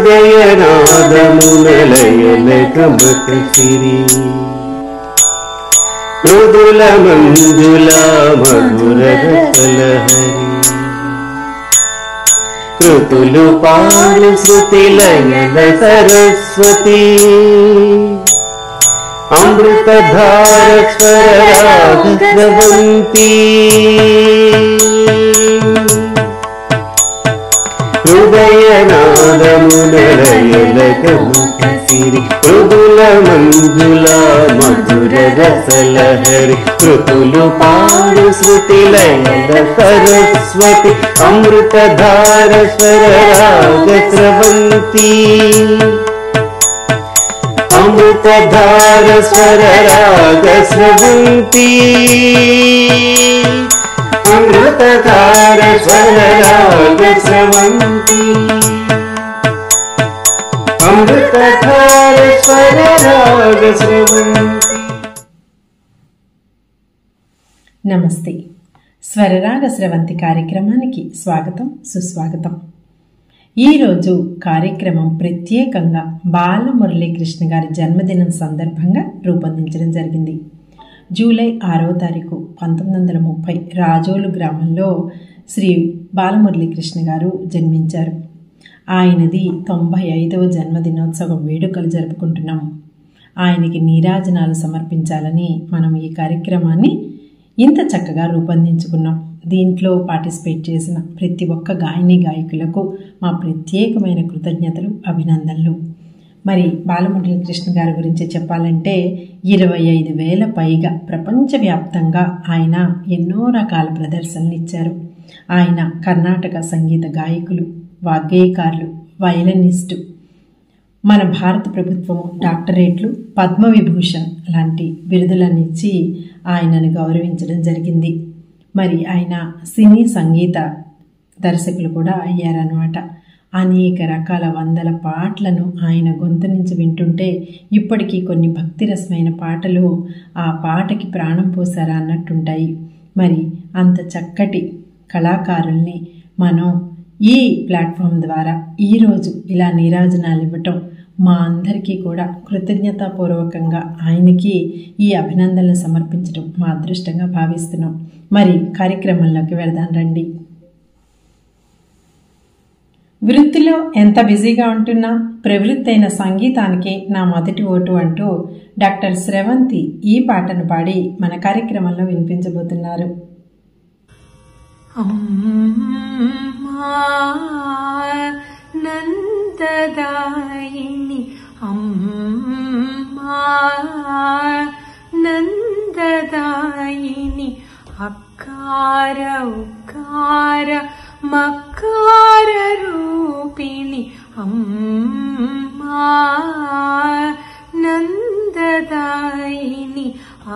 హృదయనాదమునలయలకమక సిరి మృదుల మంజుల మధుర రసలహరి కృతులు పాడు శృతి లయల సరస్వతి అమృతధార స్వరరాగ స్రవంతి హృదయనాదమునలయలకమక సిరి మృదుల మంజుల మధుర రసలహరి కృతులు పాడు శృతి లయల సరస్వతి అమృతధార స్వరరాగ స్రవంతి అమృతధార స్వరరాగ స్రవంతి అమృతధార స్వరరాగ స్రవంతి అమృతధార స్వరరాగ స్రవంతి. నమస్తే. స్వరరాగ స్రవంతి కార్యక్రమానికి స్వాగతం, సుస్వాగతం. ఈరోజు కార్యక్రమం ప్రత్యేకంగా బాలమురళీకృష్ణ గారి జన్మదినం సందర్భంగా రూపొందించడం జరిగింది. జూలై 6వ తారీఖు 1930 రాజోలు గ్రామంలో శ్రీ బాలమురళీకృష్ణ గారు జన్మించారు. ఆయనది 95వ జన్మదినోత్సవ వేడుకలు జరుపుకుంటున్నాము. ఆయనకి నీరాజనాలు సమర్పించాలని మనం ఈ కార్యక్రమాన్ని ఇంత చక్కగా రూపొందించుకున్నాం. దీంట్లో పార్టిసిపేట్ చేసిన ప్రతి ఒక్క గాయని గాయకులకు మా ప్రత్యేకమైన కృతజ్ఞతలు, అభినందనలు. మరి బాలమురళీకృష్ణ గారి గురించి చెప్పాలంటే 25,000 పైగా ప్రపంచవ్యాప్తంగా ఆయన ఎన్నో రకాల ప్రదర్శనలు ఇచ్చారు. ఆయన కర్ణాటక సంగీత గాయకులు, వాగ్గేయకారులు, వయలినిస్టు. మన భారత ప్రభుత్వము డాక్టరేట్లు, పద్మవిభూషణ్ లాంటి బిరుదులనిచ్చి ఆయనను గౌరవించడం జరిగింది. మరి ఆయన సినీ సంగీత దర్శకులు కూడా అయ్యారన్నమాట. అనేక రకాల వందల పాటలను ఆయన గొంతు నుంచి వింటుంటే ఇప్పటికీ కొన్ని భక్తిరసమైన పాటలు ఆ పాటకి ప్రాణం పోసారా అన్నట్టుంటాయి. మరి అంత చక్కటి కళాకారుల్ని మనం ఈ ప్లాట్ఫామ్ ద్వారా ఈరోజు ఇలా నీరాజనాలు ఇవ్వటం మా అందరికీ కూడా కృతజ్ఞతాపూర్వకంగా ఆయనకి ఈ అభినందనలు సమర్పించడం మా అదృష్టంగా భావిస్తున్నాం. మరి కార్యక్రమంలోకి వెళదాం రండి. వృత్తిలో ఎంత బిజీగా ఉంటున్నా ప్రవృత్తి అయిన సంగీతానికి నా మొదటి ఓటు అంటూ డాక్టర్ స్రవంతి ఈ పాటను పాడి మన కార్యక్రమంలో వినిపించబోతున్నారు. నందదాయిని అమ్మా నందదాయిని అక్కార ఉక్కార మక్కార రూపిణి అమ్మా నందదాయిని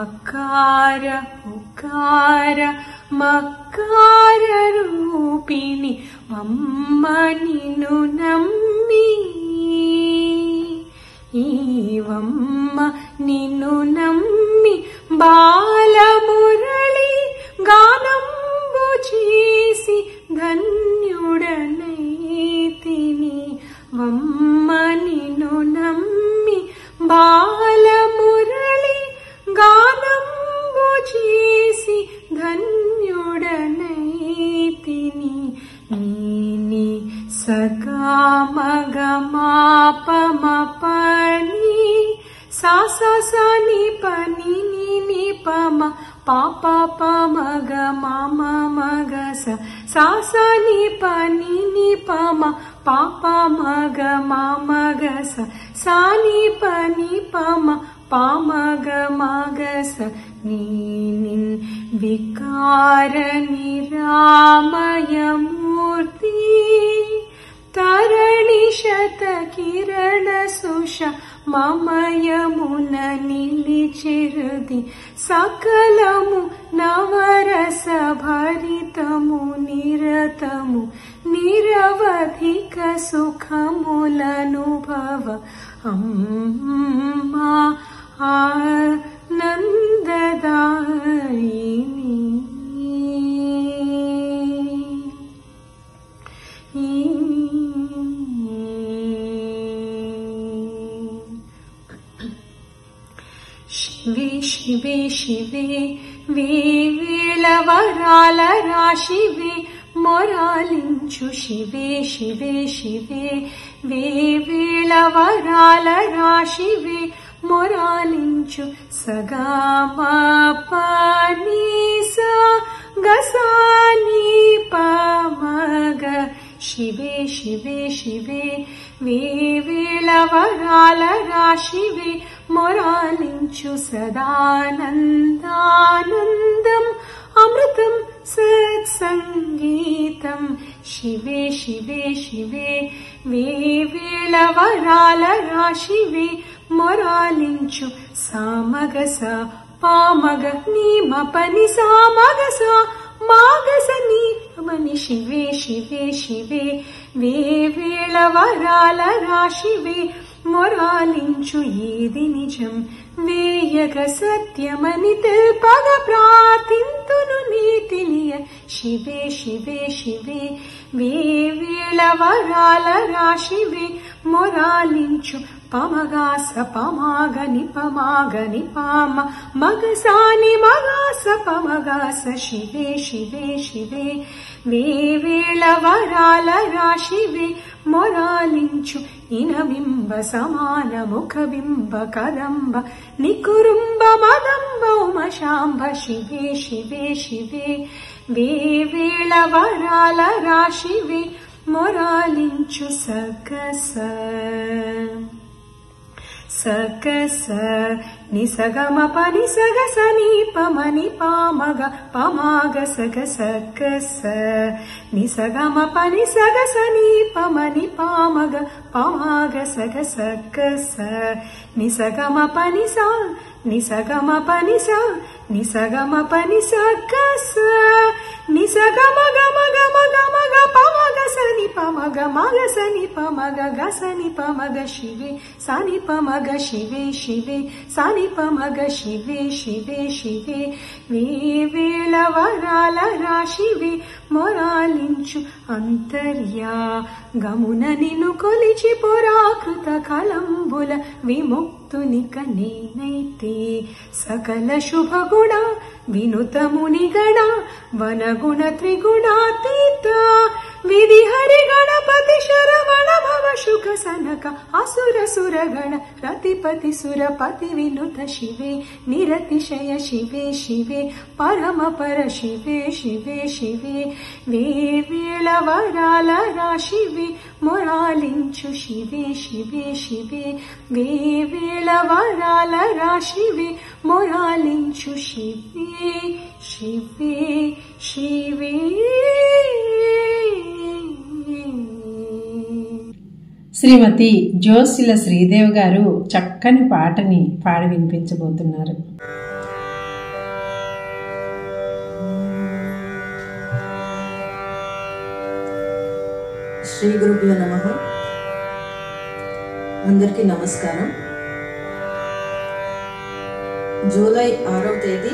అక్కార ఉక్కార మక్కార రూపిణి అమ్మ నిన్ను నమ్మి ఈవమ్మ నిన్ను నమ్మి బాలమురళి గానంబు చేసి ధన్యుడనైతిని వమ్మ నిన్ను నమ్మి బాలమురళి గానంబు చేసి ధన్యుడనైతిని నీని సగమగమాపమపని సాసని పని ని పమ పాప పమగ మమ మగస సాసని పని ని పమ పాప మగ మగస సాని పని పమ పామగ మగస నీనిన్ వికార నిరామయమూర్తి తరణి శత కిరణ సుష మమయమున నిలిచిరుది సకలము నవరస భరితము నిరతము నిరవధిక సుఖములనుభవ అమ్మా ఆనందదాయిని శివే శివే శివే వేవేళ వరాల రాశివే మొరాలించు శివే శివే శివే వేవేళ వరాల రాశివే మొరాలించు సగామా పని సా గసాని పమగ శివే శివే శివే వేవేళ వరాల రాశివే మొరాలించు సదానందానందం అమృతం సత్సంగీతం శివే శివే శివే వేవేళ వరాల రాశివే మొరాలించు సామగస పామగ నీమ పని సామగస మాగస నీమని శివే శివే శివే వేవేళ వరాల రాశివే మొరాలించు ఏది నిజం వేయగ సత్యమని తెల్పగ ప్రార్థింతును నీతినియ శివే శివే శివే వేవేళ వరాల రాశివే మొరాలించు పమగాస పమాగ నిపమాగ నిపామ మగసాని మగాస పమగాస శివే శివే శివే వేవేళ వరాల రాశివే మొరాలించు ఇనబింబ సమాన ముఖబింబ కదంబ నికురుంబ మదంబ ఉమశాంబ శివే శివే శివే వేవేళ వరాల రాశివే మొరాలించు సకస సకస నిసగమ పని సగస నీపమని పామగ పమాగ సగ సకస నిసగమ పని సగస నీపమని పామగ పమాగ సగ సకస నిసగమ పని సా నిసగమ పని సా నిసగమ పని సకస నిసగమ గమ గమ గమ గ పమగ సని పమగ మగ సని పమగ గ సని పమగ శివే సని పమగ శివే శివే సని పమగ శివే శివే శివే వేవేళ వరాల రాశివే మొరాలించు అంతర్యా గమున నిన్ను కొలిచి పురాకృత కలంబుల విముక్తునిక నేనైతే సకల శుభగుణ వినుతమునిగణ వనగుణ త్రిగుణాతీత విధి హరి గణపతి శరవణ భవ శుక సనక అసుర సురగణ రతిపతి సురపతి వినుత శివే నిరతిశయ శివే శివే పరమ పర శివే శివే శివే వేవేళ వరాల రాశివే మొరాలించు శివే శివే శివే వేవేళ వరాల రాశివే మొరాలించు శివే శివే శివే. శ్రీమతి జోసిల శ్రీదేవ్ గారు చక్కని పాటని పాడి వినిపించబోతున్నారు. శ్రీ గురుభ్యో నమః. అందరికీ నమస్కారం. జూలై 6వ తేదీ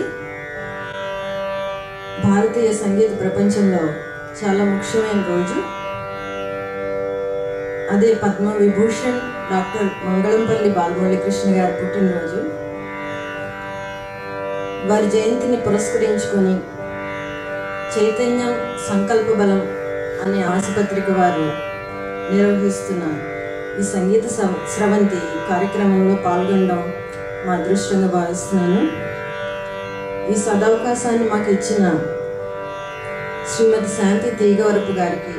భారతీయ సంగీత ప్రపంచంలో చాలా ముఖ్యమైన రోజు. అదే పద్మ విభూషణ్ డాక్టర్ మంగళంపల్లి బాలమురళీకృష్ణ గారి పుట్టినరోజు. వారి జయంతిని పురస్కరించుకొని చైతన్యం సంకల్ప బలం అనే ఆసుపత్రిక వారు నిర్వహిస్తున్న ఈ సంగీత స్రవంతి కార్యక్రమంలో పాల్గొనడం మా అదృష్టంగా భావిస్తున్నాను. ఈ సదవకాశాన్ని మాకు ఇచ్చిన శ్రీమతి శాంతి తీగవరపు గారికి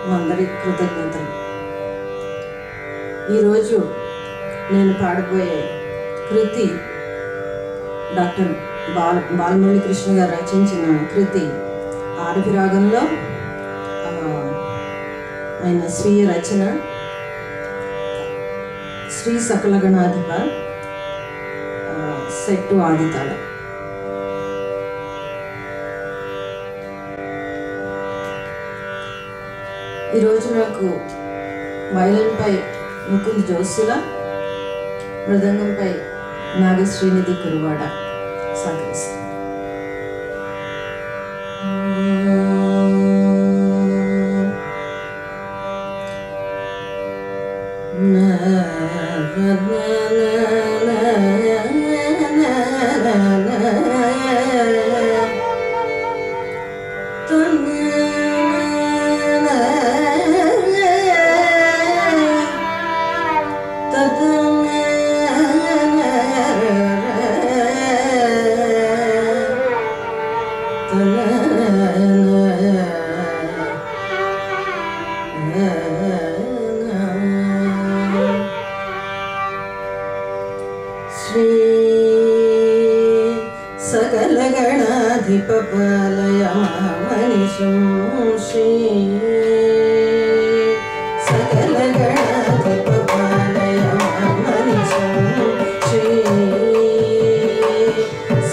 మా అందరి కృతజ్ఞతలు. ఈరోజు నేను పాడబోయే కృతి డాక్టర్ బాలమురళీకృష్ణ గారు రచించిన కృతి ఆరవి రాగంలో ఆయన స్వీయ రచన శ్రీ సకల గణాధిప సెట్టు ఆదితాళ. ఈరోజు నాకు వయలిన్పై ముకుంద్ జోసిల, మృదంగంపై నాగశ్రీనిధి కురువాడ సహకరిస్తారు. శ్రీ సకల గణాధిపపాలయ మనిషం శ్రీ సకల గణాధిపపాలయ మనిషం శ్రీ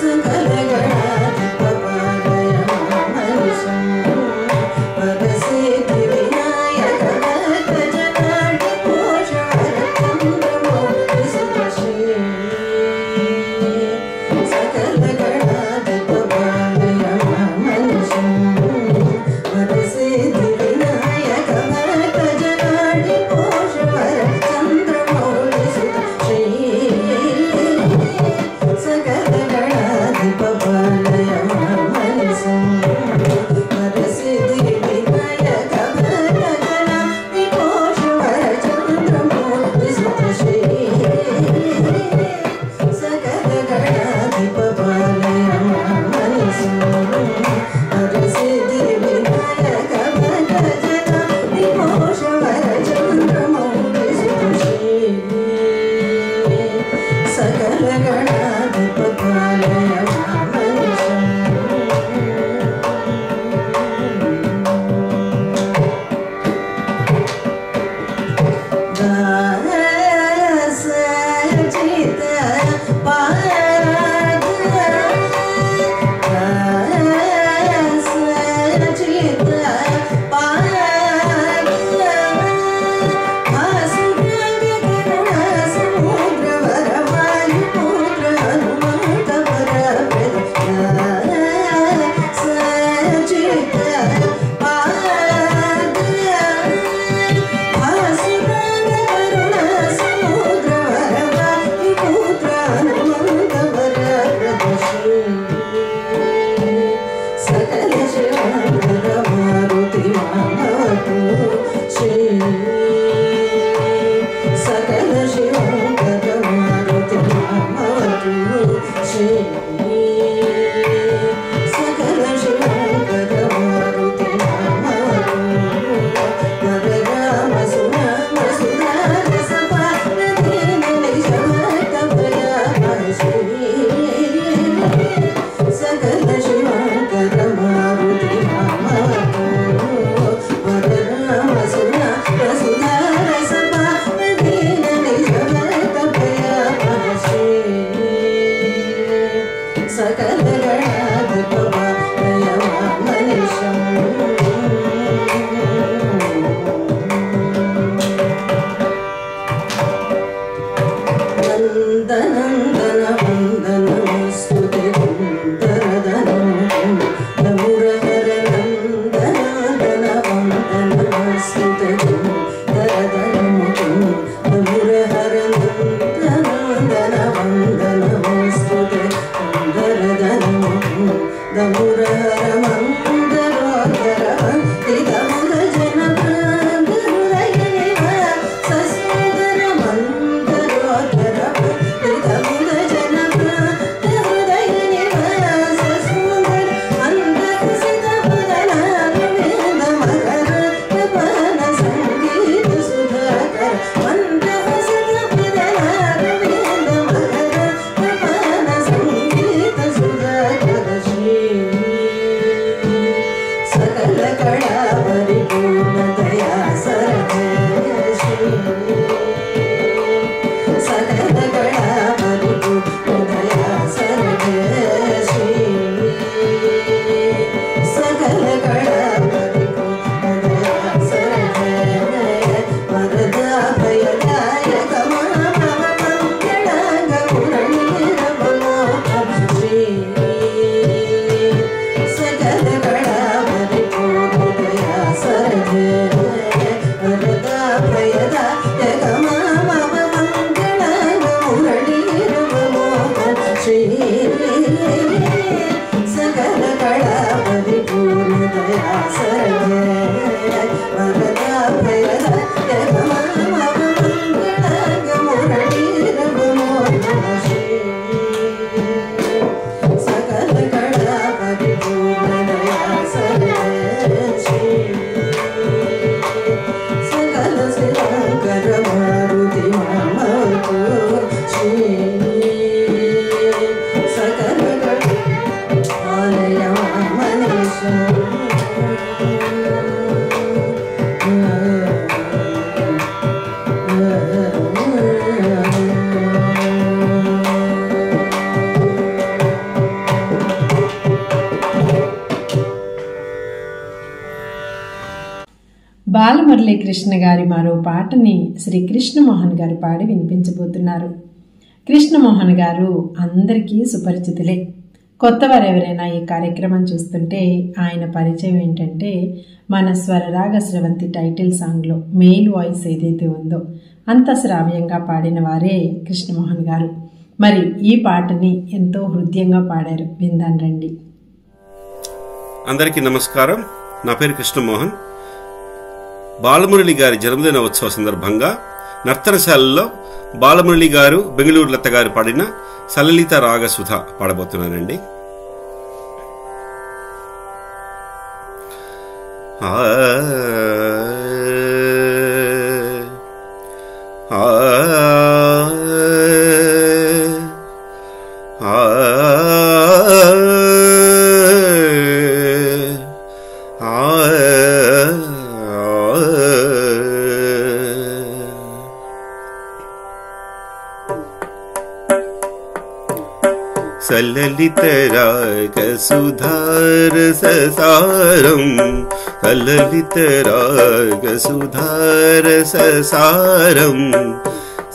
సకల గణాధిపపాలయ మనిషం పరసిద్ధి వినాయక భక్త జనాడి పోషవర చంద్రమౌళి శ్రీ సకల గణాధిపపాలయ మనిషం పరసిద్ధి వినాయక భక్త జనాడి పోషవర చంద్రమౌళి శ్రీ సకల గణాధిపపాలయ మనిషం పరసిద్ధి వినాయక భక్త జనాడి పోషవర చంద్రమౌళి శ్రీ సకల గణాధిపపాలయ మనిషం పరసిద్ధి వినాయక భక్త జనాడి పోషవర చంద్రమౌళి శ్రీ సకల గణాధిపపాలయ మనిషం దాసచిత పారద దాసచిత పారద భాసురాగ కరుణ సముద్రవర వాయుపుత్ర హనుమంత వరప్రద దాసచిత పారద భాసురాగ కరుణ సముద్రవర వాయుపుత్ర హనుమంత వరప్రద సకల శివంకర మారుతి మామవతు శ్రీ సకల శివంకర మారుతి మామవతు శ్రీ సకల శివంకర మారుతి మామవతు వరరామ సునామ సుధార సపాదీన నిజమత భయామ శ్రీ సకల శివంకర మారుతి మామవతు వరరామ సునామ సుధార సపాదీన నిజమత భయామ శ్రీ సకల గణాధిపపాలయ మనిషం నందనందన వందనమస్తుతే కుందరదనం నమురహర నందనందన వందనమస్తుతే కుందరదనం నమురహర నందనందన వందనమస్తుతే కుందరదనం దమురహర మందరోదర వందితముర జనప్రాంగరుదయనివ ససుందర మందరోదర వందితముర జనప్రాంగరుదయనివ ససుందర మందహసిత పుదనారవింద మకర కృపణ సంగీత సుధాకర మందహసిత పుదనారవింద మకర కృపణ సంగీత సుధాకర శ్రీ సకల కళా పరిపూర్ణ దయా సరజ శ్రీ సకల కళా పరిపూర్ణ దయా సరజ శ్రీ సకల కళా పరిపూర్ణ దయా సరజ వరదా భయదాయక మామవ మంగళాంగ మురళీరవమోహన శ్రీ సకల కళా పరిపూర్ణ దయా సరజ వరదా భయదాయక మామవ మంగళాంగ మురళీరవమోహన శ్రీ సకల కళా పరిపూర్ణ దయా సరజ వరదా భయదాయక మామవ మంగళాంగ మురళీరవమోహన శ్రీ సకల కళా పరిపూర్ణ దయా సరజ శ్రీ సకల శివంకర మారుతి మామవతు శ్రీ బాలమురళీకృష్ణ గారి మరో పాటని శ్రీ కృష్ణమోహన్ గారు పాడి వినిపించబోతున్నారు. కృష్ణమోహన్ గారు అందరికీ సుపరిచితులే. కొత్తవారు ఎవరైనా ఈ కార్యక్రమం చూస్తుంటే ఆయన పరిచయం ఏంటంటే, మన స్వరరాగ స్రవంతి టైటిల్ సాంగ్లో మెయిల్ వాయిస్ ఏదైతే ఉందో అంత శ్రావ్యంగా పాడిన వారే కృష్ణమోహన్ గారు. మరి ఈ పాటని ఎంతో హృదయంగా పాడారు, విందాం రండి. అందరికీ నమస్కారం. నా పేరు కృష్ణమోహన్. బాలమురళి గారి జన్మదిన ఉత్సవ సందర్భంగా నర్తనశాలలో బాలమురళి గారు, బెంగళూరు లత గారు పాడిన సలలిత రాగసుధ పాడబోతున్నానండి. సలలిత రాగసుధారససారం సలలిత రాగసుధారససారం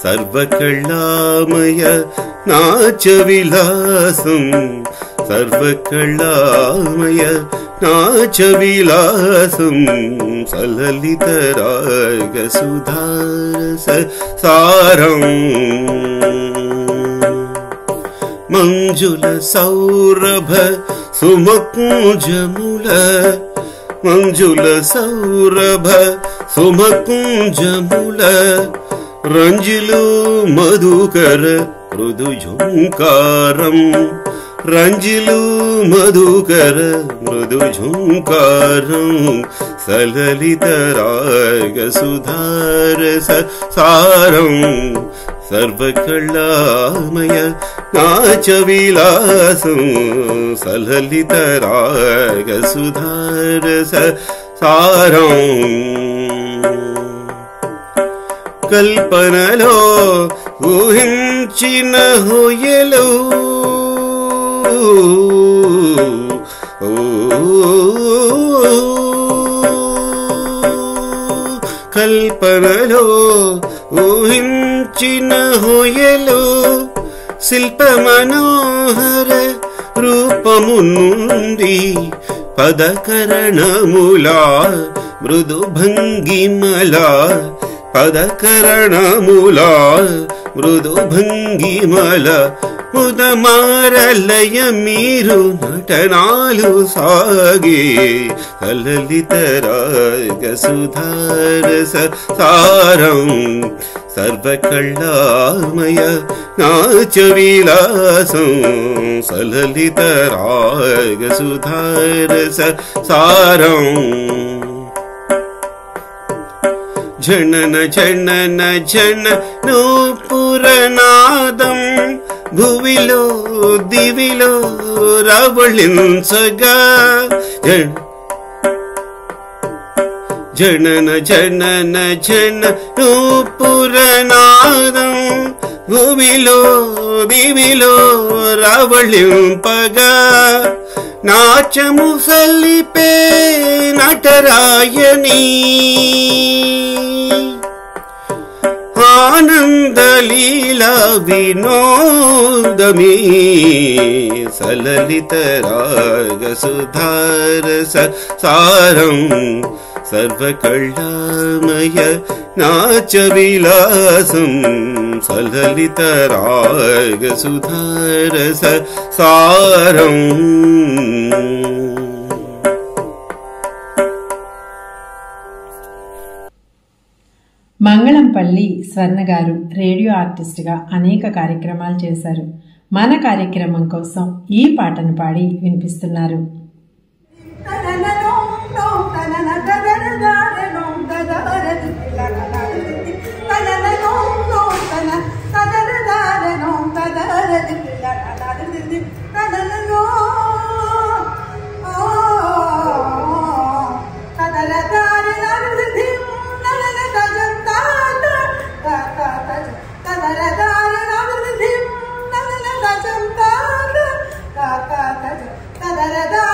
సర్వకళామయ నాచ విలాసం సర్వకళామయ నాచ విలాసం సలలిత రాగసుధారససారం మంజుల సౌరభ సుమకుంజముల మంజుల సౌరభ సుమకుంజముల రంజిలు మధుకర మృదు ఝుంకారం రంజిలు మధుకర మృదు ఝుంకారం సలలిత రాగసుధారస సారం సర్వకళామయ నాచ విలాసం సలలిత రాగసుధారస సారం కల్పనలో ఊహించిన హొయలు కల్పనలో ఊహించిన హొయలు శిల్ప మనోహర రూపము నుండి పదకరణములా మృదు భంగిమలా పదకరణములా మృదు భంగిమల ముదమారలయ మీరు నటనాలు సాగే సలలిత రాగసుధారస సారం సర్వకళామయ నాచ విలాసం సలలిత రాగసుధారస సారం జనన జనన జన నూపురనాదం భువిలో దివిలో రవళించగా జనన జనన జన నూపురనాదం భువిలో దివిలో రవళింపగా నాచము సల్లిపే నటరాయణి ఆనందలీలా వినోదమీ సలలిత రాగసుధారస సారం సర్వకళామయ నాచ విలాసం సలలిత రాగసుధారస సారం. మంగళంపల్లి స్వర్ణ గారు రేడియో ఆర్టిస్ట్గా అనేక కార్యక్రమాలు చేశారు. మన కార్యక్రమం కోసం ఈ పాటను పాడి వినిపిస్తున్నారు. da da da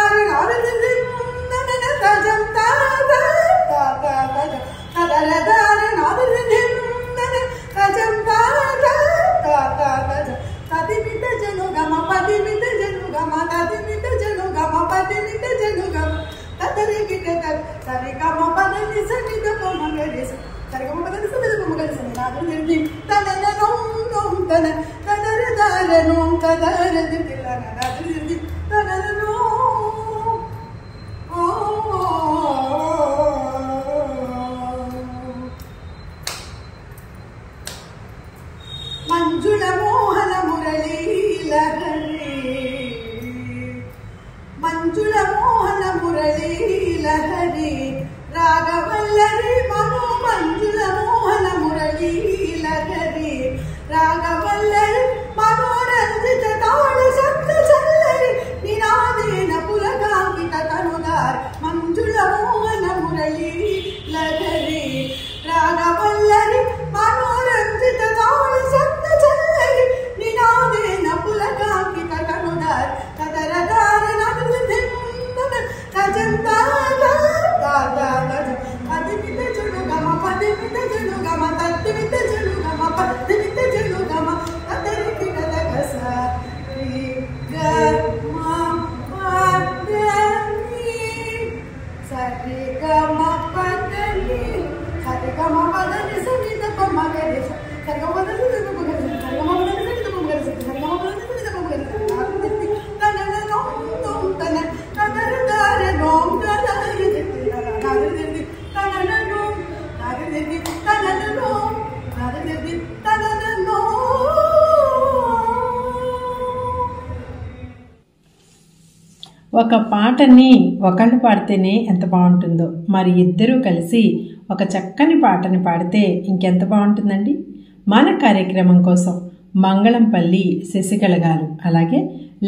మంజుల మోహన మురళీ లహరి మంజుల మోహన మురళీ లహరి రాగవల్లరి మనో మంజుల మోహన మురళీ లహరి రాగవల్లరి మనోరంజిత తాళ శబ్ద చల్లరి నినాదేన పులకాంకిత తనుదార్ మంజుల మోహన మురళీ లహరి రాగవల్లరి మనోరంజిత తాళ శబ్ద చల్లరి నినాదేన పులకాంకిత తనుదార్ కదరదార నదుదిందన కజంతాగ పదిమిత జనుగమ పదిమిత జనుగమ తత్తిమిత జనుగమ పదిమిత జనుగమ కదరికి కదగస గమ పదని సరిగమ పదని సరిగమ పదని సరిత పమగరి సరిగమ పదని సరిగమ పదని సరిగమ పదని సరిగమ పదని సరిగమ పదని సరిగమ పదని తనన నోం తన కదరదార నోం కదరి తనన నోం కదరి తనన నోం కదరి తనన నోం. ఒక పాటని ఒకళ్ళు పాడితేనే ఎంత బాగుంటుందో, మరి ఇద్దరూ కలిసి ఒక చక్కని పాటని పాడితే ఇంకెంత బాగుంటుందండి. మన కార్యక్రమం కోసం మంగళంపల్లి శశికళ గారు అలాగే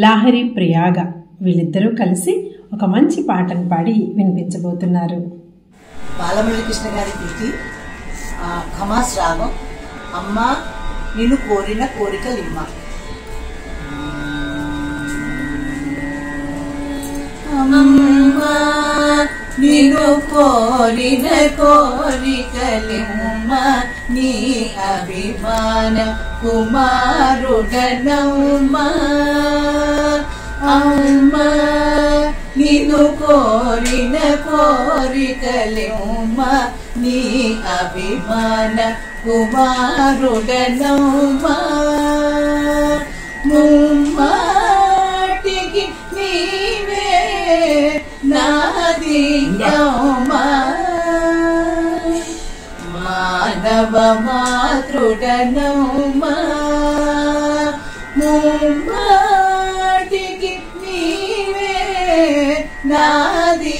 లాహరి ప్రియాగ వీళ్ళిద్దరూ కలిసి ఒక మంచి పాటను పాడి వినిపించబోతున్నారు. బాలమురళి కృష్ణ గారి కృతి ఖమాస్ రాగం. అమ్మ నిన్ను కోరిన కోరికలిమ్మ. అమ్మ నిన్ను కోరిన కోరికలిమ్మ నీ అభిమాన కుమారుడనమ్మ. అమ్మ నిన్ను కోరిన కోరికలిమ్మ నీ అభిమాన కుమారుడనమ్మ. ముమ్మాటికి నీవే నాది మానవ మాతృడనమ్మ. ముమ్మాటికి నీవే నాది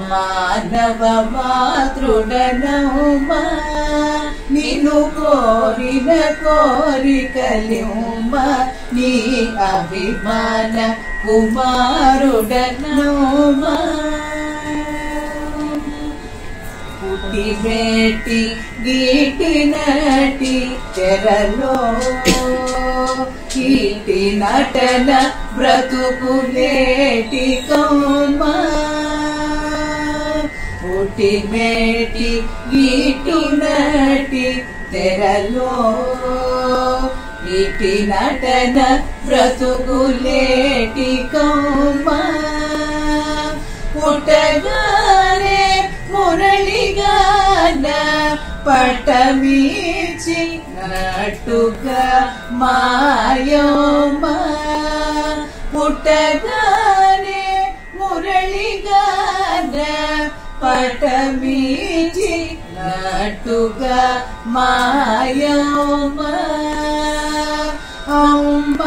మానవ మాతృడనమ్మ. నిన్ను కోరిన కోరికలిమ్మ నీ అభిమాన కుమారుడనమ్మ. పుట్టి బేటి గీటినటి తెరలో కీటి నటన బ్రతుకులేటి కమ్మ. పుట్టి మేటి గీటినటి తెరలో కీటి నటన బ్రతుకులేటి కమ్మ. పుట్టగానే మురళిగాన పటమీచి నట్టుగా మాయమ్మ. పుట్టగానే మురళిగాన పటమీచి నట్టుగా మాయమ్మ. అమ్మ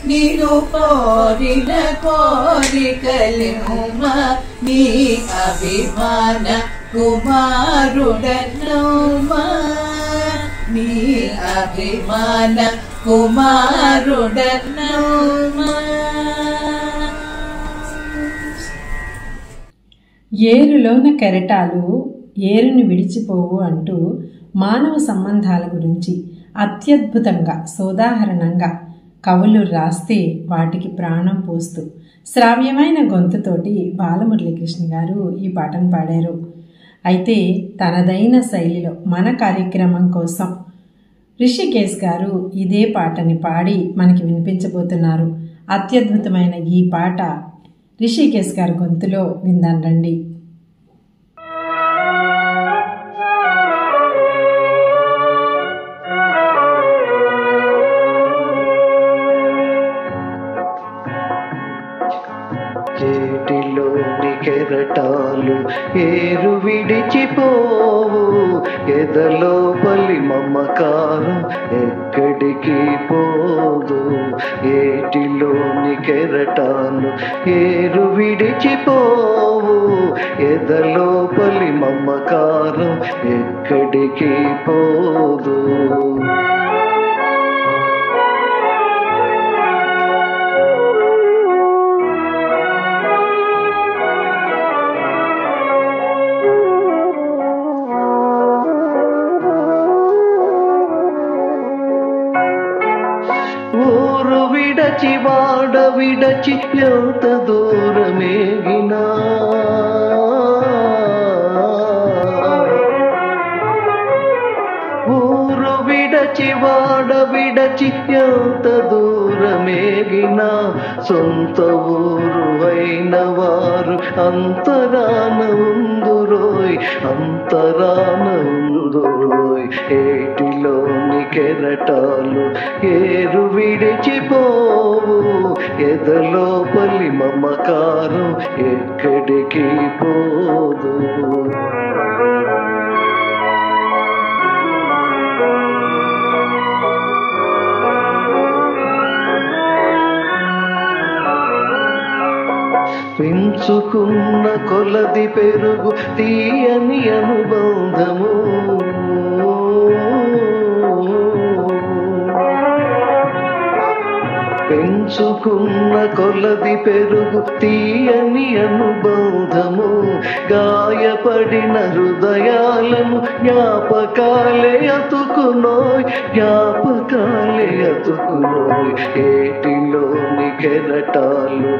నిన్ను కోరిన కోరికలిమ్మ నీ అభిమాన కుమారుడనమ్మ. నీ అభిమాన కుమారుడనమ్మ. ఏరులోన కెరటాలు ఏరుని విడిచిపోవు అంటూ మానవ సంబంధాల గురించి అత్యద్భుతంగా సోదాహరణంగా కవులు రాస్తే వాటికి ప్రాణం పోస్తూ శ్రావ్యమైన గొంతుతోటి బాలమురళీకృష్ణ గారు ఈ పాటను పాడారు. అయితే తనదైన శైలిలో మన కార్యక్రమం కోసం రిషికేశ్ గారు ఇదే పాటని పాడి మనకి వినిపించబోతున్నారు. అత్యద్భుతమైన ఈ పాట రిషికేశ్ గారి గొంతులో విందాం రండి. చేటిలోని కెరటాలు ఏరు విడిచిపోవు, ఎదలోపలి మమకారం ఎక్కడికి పోదు. ఏటిలోని కెరటాలు ఏరు విడిచిపోవు, ఎదలోపలి మమకారం ఎక్కడికి పోదు. ఊరు విడచి వాడ విడచి ఎంత దూరమేగినా, ఊరు విడచి వాడ విడచి ఎంత దూరమేగినా, సొంత ఊరు అయిన వారు అంతరాన ఉందురోయ్, అంతరాన ఉందురోయ్. ఏటిలోని కెరటాలు ఏరు విడిచిపోవు, ఎదలోపలి మమకారం ఎక్కడికి పోదు. పెంచుకున్న కొలది పెరుగు తీయని అనుబంధము, పెంచుకున్న కొలది పెరుగు తీయని అనుబంధము, గాయపడిన హృదయాలను జ్ఞాపకాలే అతుకునోయ్, జ్ఞాపకాలే అతుకునోయ్. ఏటిలోని కెరటాలు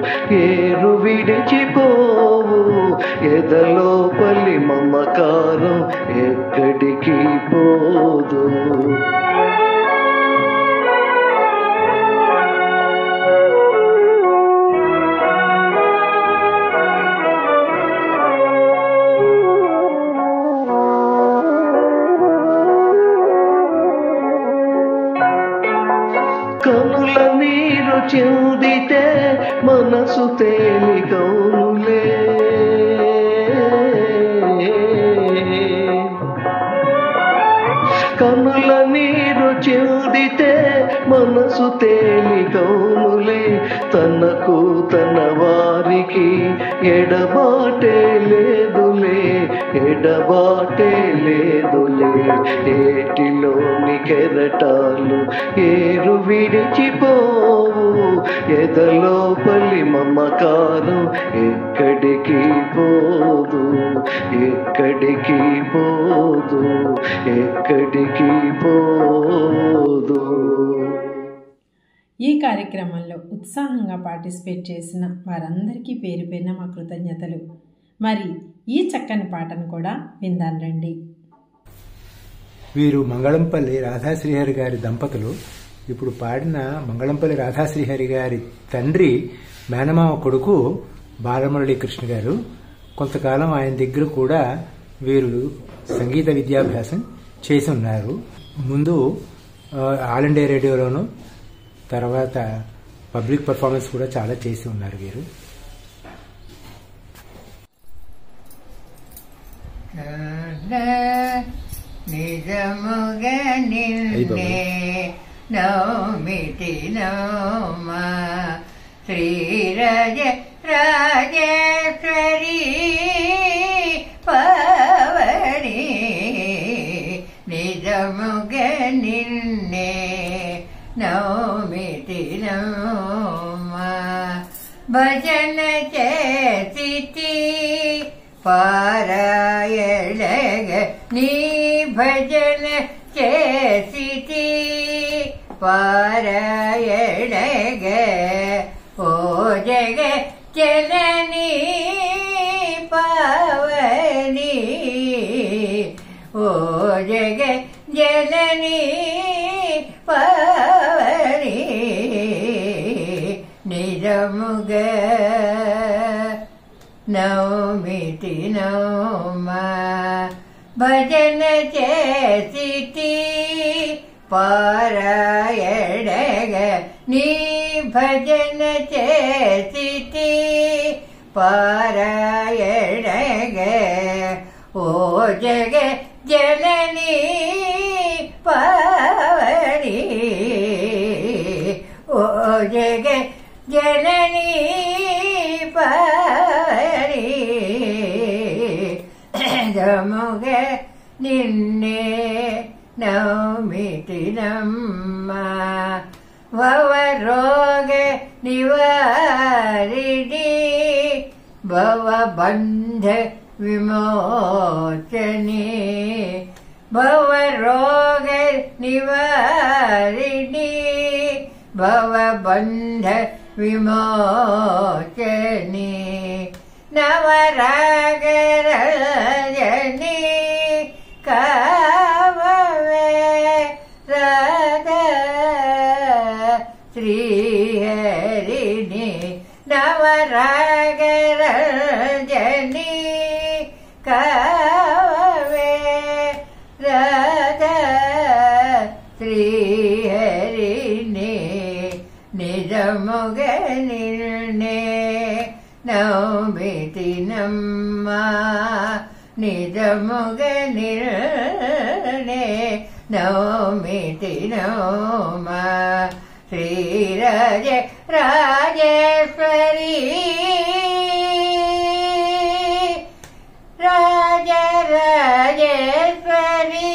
ఏరు విడిచిపోవు, ఎదలోపలి మమకారం ఎక్కడికి పోదు. కనుల నీరు చెందితే మనసు తేలికౌనులే, కనుల నీరు చెందితే మనసు తేలికౌనులే. తనకు తన వారికి ఎడబాటే లేదులే, ఎడబాటే లేదులే. ఏటిలోని కెరటాలు ఏరు విడిచిపోవు, ఎదలోపలి మమకారం ఎక్కడికి పోదు, ఎక్కడికి పోదు, ఎక్కడికి పోదు. ఈ కార్యక్రమంలో ఉత్సాహంగా పార్టిసిపేట్ చేసిన వారందరికీ పేరు పేరున మా కృతజ్ఞతలు. మరి ఈ చక్కని పాటను కూడా విందాం రండి. వీరు మంగళంపల్లి రాధాశ్రీహరి గారి దంపతులు. ఇప్పుడు పాడిన మంగళంపల్లి రాధాశ్రీహరి గారి తండ్రి మేనమామ కొడుకు బాలమురళీ కృష్ణ గారు. కొంతకాలం ఆయన దగ్గర కూడా వీరు సంగీత విద్యాభ్యాసం చేసి ఉన్నారు. ముందు ఆల్ ఇండియా రేడియోలోను, తర్వాత పబ్లిక్ పర్ఫార్మెన్స్ కూడా చాలా చేసి ఉన్నారు వీరు. నిజముగా నిన్నే నౌమితి నౌమా శ్రీరాజ రాజేశ్వరి పవని నిజముగా నిన్నే నౌమితి నౌమా భజన చేసితి పారాయణగ నీ భజన చేసితి పారాయణగ ఓ జగ జననీ పవని ఓ జగ జననీ పవని నీ నౌమితి నౌమా భజన చేసితి పారాయణగ నీ భజన చేసితి పారాయణగ ఓ జగ జననీ పావని ఓ జగ జననీ పావని జముగ నిన్నే నౌమితి నమ్మా భవరోగ నివారిణి భవబంధ విమోచనే భవరోగ నివారిణి భవబంధ విమోచనే నవరాగరజని కావవే రాధా శ్రీహరిణి నవరాగరజని కావవే రాధా శ్రీహరిణి నిజముగ నిర్ణే నౌమితి నమ్మా నిజముగ నిర్ణే నౌమితి నౌమా శ్రీరాజ రాజేశ్వరి రాజరాజేశ్వరి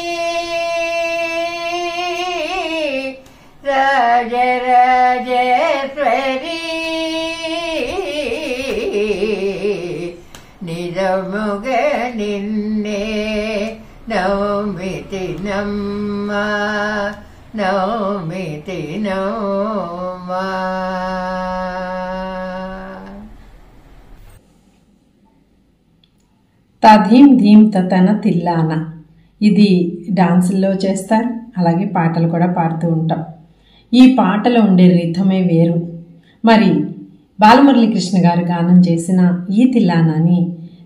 రాజరాజేశ్వరి నిజముగ నిన్నే నౌమితి నమ్మా నౌమితి నౌమా తధీం ధీం తతన తిల్లాన ఇది డాన్సుల్లో చేస్తారు, అలాగే పాటలు కూడా పాడుతూ ఉంటాం. ఈ పాటలో ఉండే రిథమే వేరు. మరి బాలమురళీకృష్ణ గారు గానం చేసిన ఈ తిల్లానాని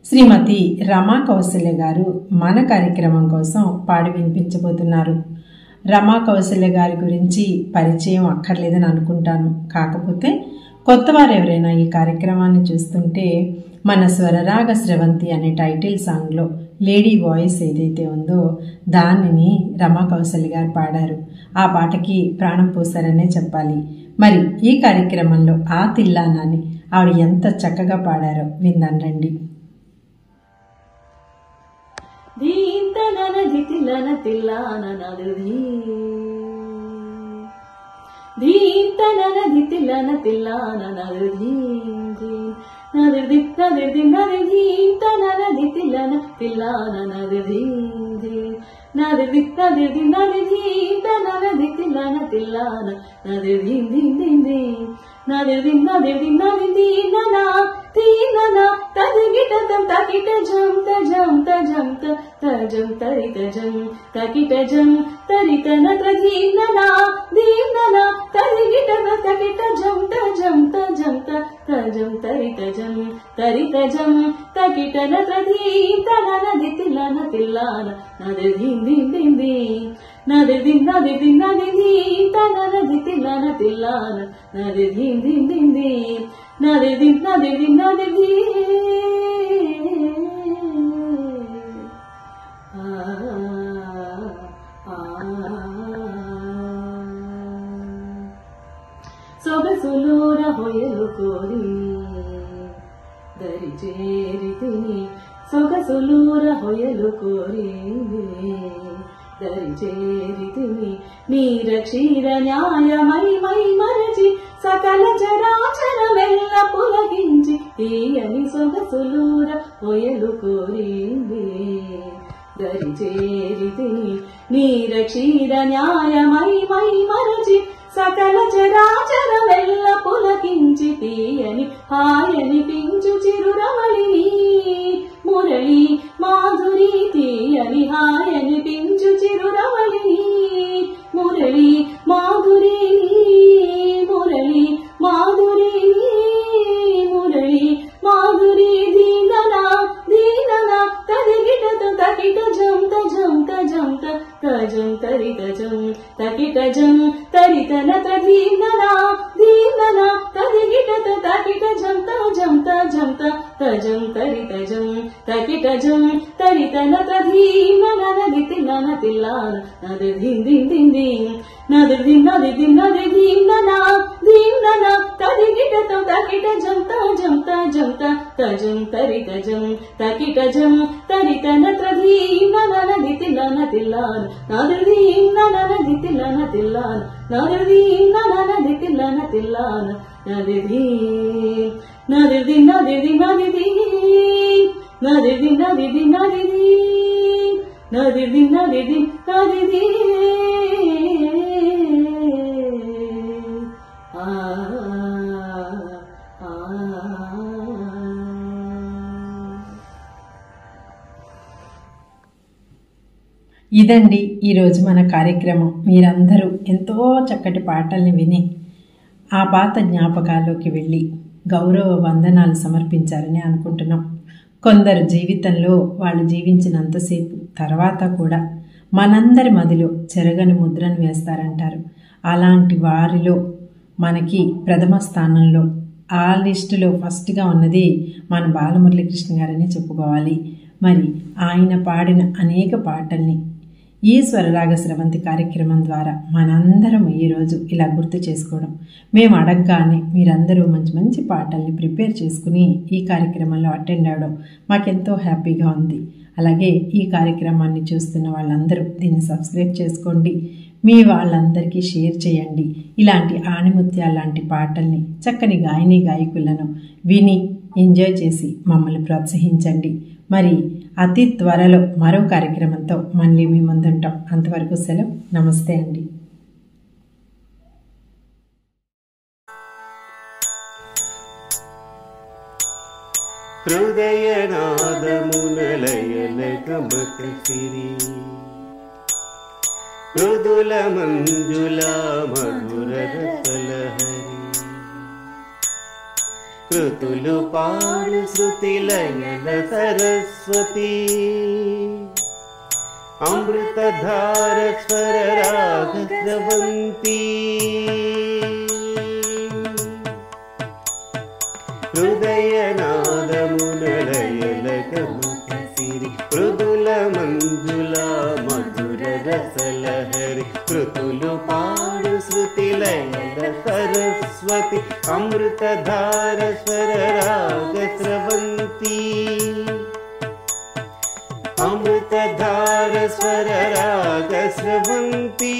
శ్రీమతి రమా కౌశల్య గారు మన కార్యక్రమం కోసం పాడి వినిపించబోతున్నారు. రమా కౌశల్య గారి గురించి పరిచయం అక్కర్లేదని అనుకుంటాను. కాకపోతే కొత్త వారు ఎవరైనా ఈ కార్యక్రమాన్ని చూస్తుంటే మన స్వరరాగ స్రవంతి అనే టైటిల్ సాంగ్లో లేడీ వాయిస్ ఏదైతే ఉందో దానిని రమా కౌశల్య గారు పాడారు. ఆ పాటకి ప్రాణం పోసారనే చెప్పాలి. మరి ఈ కార్యక్రమంలో ఆ తిల్లానాన్ని ఆవిడ ఎంత చక్కగా పాడారో విందాం రండి. ಸೊಗಸುಲೂರ ಹೊಯಲು ಕೋರಿ ದರಿ ಚೇರಿತಿನಿ ಸೊಗಸುಲೂರ ಹೊಯಲು ಕೋರಿ ದರಿ ಚೇರಿತಿನಿ ನೀರ ಕ್ಷೀರ ನ್ಯಾಯ ಮೈ ಮೈ ಮರచి సకల చరాచరమెల్ల పులగించి తీయని సొగసులూర పొయలు కోరింది దరి చేరితిని నీర క్షీర న్యాయమై మై మరచి సకల చరాచరమెల్ల పులకించి తీయని హాయని పించు చిరురమళిని మురళి మాధురి తీయని హాయని పించు చిరురమళిని మురళి మాధురి మురళి మాధురి మురళి మాధురి దీన తకిటజం తరితన తదీననా దీననా తదిగిటత తకిటజం తజంత జంత తజం తరితజం తకిటజం తరితన తదీననా నదితినన తిల్లాన నదిదిన్ దిన్ దిన్ దిన్ నదిదిన్ నదిదిన్ నదిదిననా దీననా తదిగిటత తకిటజం తజంత జంత తజం తరితజం తకిటజం తరితన తదీననా నదితినన తిల్లాన నదిదిన్ నదితినన తిల్లాన నదిదిన్ నదితినన తిల్లాన నదిదిన్ నదిదిన్ నదిదిన్ నదిదిన్ నదిదిన్ నదిదిన్ నదిదిన్ నదిదిన్ నదిదిన్ నదిదిన్ ఇదండి ఈరోజు మన కార్యక్రమం. మీరందరూ ఎంతో చక్కటి పాటల్ని విని ఆ పాత జ్ఞాపకాల్లోకి వెళ్ళి గౌరవ వందనాలు సమర్పించారని అనుకుంటున్నాం. కొందరు జీవితంలో వాళ్ళు జీవించినంతసేపు తర్వాత కూడా మనందరి మదిలో చెరగని ముద్రను వేస్తారంటారు. అలాంటి వారిలో మనకి ప్రథమ స్థానంలో ఆ లిస్టులో ఫస్ట్గా ఉన్నది మన బాలమురళీకృష్ణ గారని చెప్పుకోవాలి. మరి ఆయన పాడిన అనేక పాటల్ని ఈ స్వరరాగ స్రవంతి కార్యక్రమం ద్వారా మనందరం ఈరోజు ఇలా గుర్తు చేసుకోవడం, మేము అడగగానే మీరందరూ మంచి మంచి పాటల్ని ప్రిపేర్ చేసుకుని ఈ కార్యక్రమంలో అటెండ్ అవ్వడం మాకెంతో హ్యాపీగా ఉంది. అలాగే ఈ కార్యక్రమాన్ని చూస్తున్న వాళ్ళందరూ దీన్ని సబ్స్క్రైబ్ చేసుకోండి, మీ వాళ్ళందరికీ షేర్ చేయండి. ఇలాంటి ఆణిముత్యాల లాంటి పాటల్ని, చక్కని గాయని గాయకులను విని ఎంజాయ్ చేసి మమ్మల్ని ప్రోత్సహించండి. మరి అతి త్వరలో మరో కార్యక్రమంతో మళ్ళీ మీ ముందుంటాం. అంతవరకు సెలవు. నమస్తే అండి. హృదయనాదమునలయలగమకసిరి మృదుల మంజుల మధుర రసలహరి కృతులు పాడు శృతిలయన సరస్వతి అమృతధార స్వర రాగ స్రవంతి హృదయనాదమునలయలగమకసిరి మృదుల మంజుల మధుర రసలహరి కృతులు పాడు శృతిలయన సరస్వతి అమృతధార స్వర రాగ స్రవంతి అమృతధార స్వర రాగ స్రవంతి